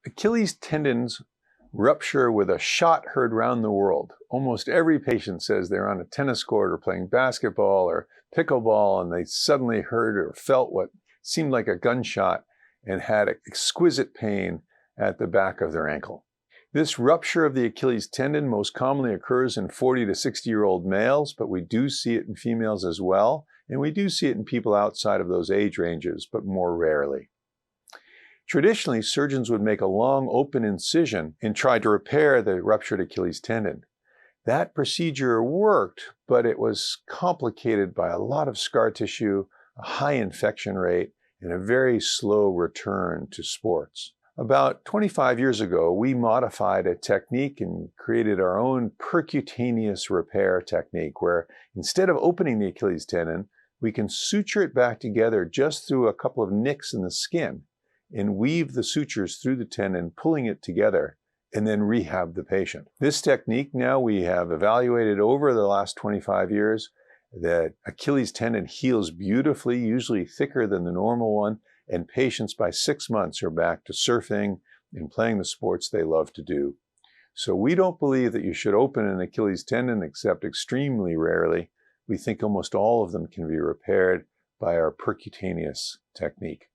Achilles tendons rupture with a shot heard round the world. Almost every patient says they're on a tennis court or playing basketball or pickleball and they suddenly heard or felt what seemed like a gunshot and had exquisite pain at the back of their ankle. This rupture of the Achilles tendon most commonly occurs in 40 to 60-year-old males, but we do see it in females as well, and we do see it in people outside of those age ranges, but more rarely. Traditionally, surgeons would make a long open incision and try to repair the ruptured Achilles tendon. That procedure worked, but it was complicated by a lot of scar tissue, a high infection rate, and a very slow return to sports. About 25 years ago, we modified a technique and created our own percutaneous repair technique, where instead of opening the Achilles tendon, we can suture it back together just through a couple of nicks in the skin and weave the sutures through the tendon, pulling it together, and then rehab the patient. This technique now we have evaluated over the last 25 years. The Achilles tendon heals beautifully, usually thicker than the normal one, and patients by 6 months are back to surfing and playing the sports they love to do. So we don't believe that you should open an Achilles tendon except extremely rarely. We think almost all of them can be repaired by our percutaneous technique.